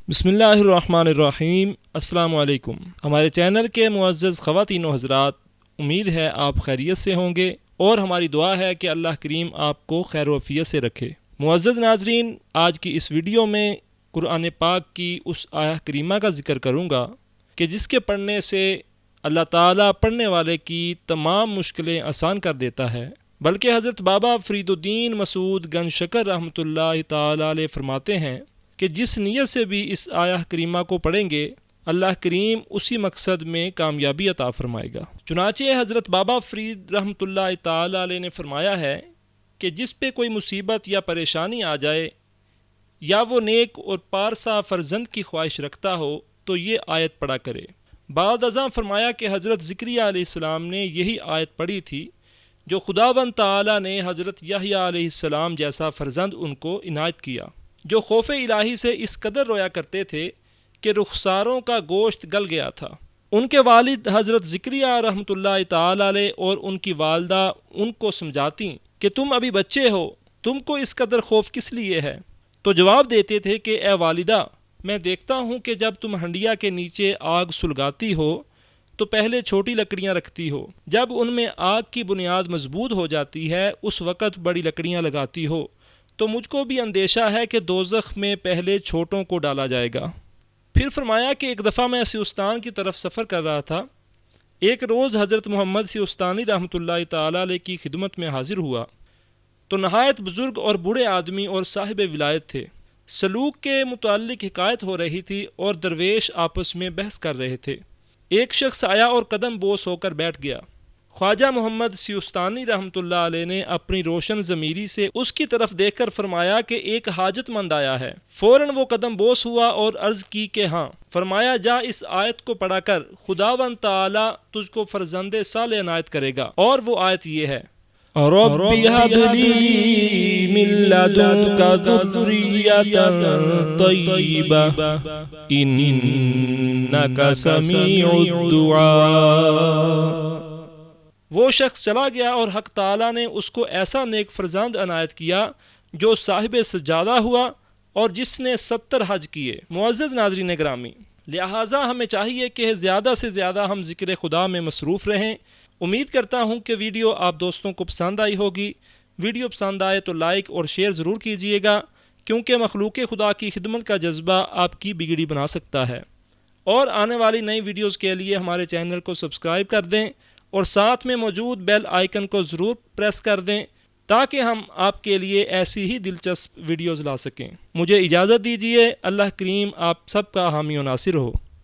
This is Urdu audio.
بسم اللہ الرحمن الرحیم۔ السلام علیکم۔ ہمارے چینل کے معزز خواتین و حضرات، امید ہے آپ خیریت سے ہوں گے اور ہماری دعا ہے کہ اللہ کریم آپ کو خیر و عافیت سے رکھے۔ معزز ناظرین، آج کی اس ویڈیو میں قرآن پاک کی اس آیہ کریمہ کا ذکر کروں گا کہ جس کے پڑھنے سے اللہ تعالیٰ پڑھنے والے کی تمام مشکلیں آسان کر دیتا ہے، بلکہ حضرت بابا فرید الدین مسعود گنج شکر رحمۃ اللہ تعالیٰ علیہ فرماتے ہیں کہ جس نیت سے بھی اس آیہ کریمہ کو پڑھیں گے، اللہ کریم اسی مقصد میں کامیابی عطا فرمائے گا۔ چنانچہ حضرت بابا فرید رحمۃ اللہ تعالیٰ علیہ نے فرمایا ہے کہ جس پہ کوئی مصیبت یا پریشانی آ جائے یا وہ نیک اور پارسا فرزند کی خواہش رکھتا ہو تو یہ آیت پڑھا کرے۔ بعد ازاں فرمایا کہ حضرت زکریا علیہ السلام نے یہی آیت پڑھی تھی جو خداوند تعالیٰ نے حضرت یحییٰ علیہ السلام جیسا فرزند ان کو عنایت کیا، جو خوف الہی سے اس قدر رویا کرتے تھے کہ رخساروں کا گوشت گل گیا تھا۔ ان کے والد حضرت زکریا رحمۃ اللہ تعالی علیہ اور ان کی والدہ ان کو سمجھاتی کہ تم ابھی بچے ہو، تم کو اس قدر خوف کس لیے ہے؟ تو جواب دیتے تھے کہ اے والدہ، میں دیکھتا ہوں کہ جب تم ہنڈیا کے نیچے آگ سلگاتی ہو تو پہلے چھوٹی لکڑیاں رکھتی ہو، جب ان میں آگ کی بنیاد مضبوط ہو جاتی ہے اس وقت بڑی لکڑیاں لگاتی ہو، تو مجھ کو بھی اندیشہ ہے کہ دوزخ میں پہلے چھوٹوں کو ڈالا جائے گا۔ پھر فرمایا کہ ایک دفعہ میں سیستان کی طرف سفر کر رہا تھا۔ ایک روز حضرت محمد سیستانی رحمۃ اللہ تعالی علیہ کی خدمت میں حاضر ہوا تو نہایت بزرگ اور بوڑھے آدمی اور صاحب ولایت تھے۔ سلوک کے متعلق حکایت ہو رہی تھی اور درویش آپس میں بحث کر رہے تھے۔ ایک شخص آیا اور قدم بوس ہو کر بیٹھ گیا۔ خواجہ محمد سیستانی رحمۃ اللہ علیہ نے اپنی روشن ضمیری سے اس کی طرف دیکھ کر فرمایا کہ ایک حاجت مند آیا ہے۔ فوراً وہ قدم بوس ہوا اور عرض کی کہ ہاں۔ فرمایا جا اس آیت کو پڑھا کر، خداوند تعالیٰ تجھ کو فرزند صالح عنایت کرے گا۔ اور وہ آیت یہ ہے، رب هب لی من لدنک ذریۃ طیبہ انک سمیع الدعاء۔ وہ شخص چلا گیا اور حق تعالیٰ نے اس کو ایسا نیک فرزند عنایت کیا جو صاحب سجادہ ہوا اور جس نے 70 حج کیے۔ معزز ناظرین گرامی، لہٰذا ہمیں چاہیے کہ زیادہ سے زیادہ ہم ذکر خدا میں مصروف رہیں۔ امید کرتا ہوں کہ ویڈیو آپ دوستوں کو پسند آئی ہوگی۔ ویڈیو پسند آئے تو لائک اور شیئر ضرور کیجیے گا، کیونکہ مخلوق خدا کی خدمت کا جذبہ آپ کی بگڑی بنا سکتا ہے۔ اور آنے والی نئی ویڈیوز کے لیے ہمارے چینل کو سبسکرائب کر دیں اور ساتھ میں موجود بیل آئیکن کو ضرور پریس کر دیں تاکہ ہم آپ کے لیے ایسی ہی دلچسپ ویڈیوز لا سکیں۔ مجھے اجازت دیجیے۔ اللہ کریم آپ سب کا حامی و ناصر ہو۔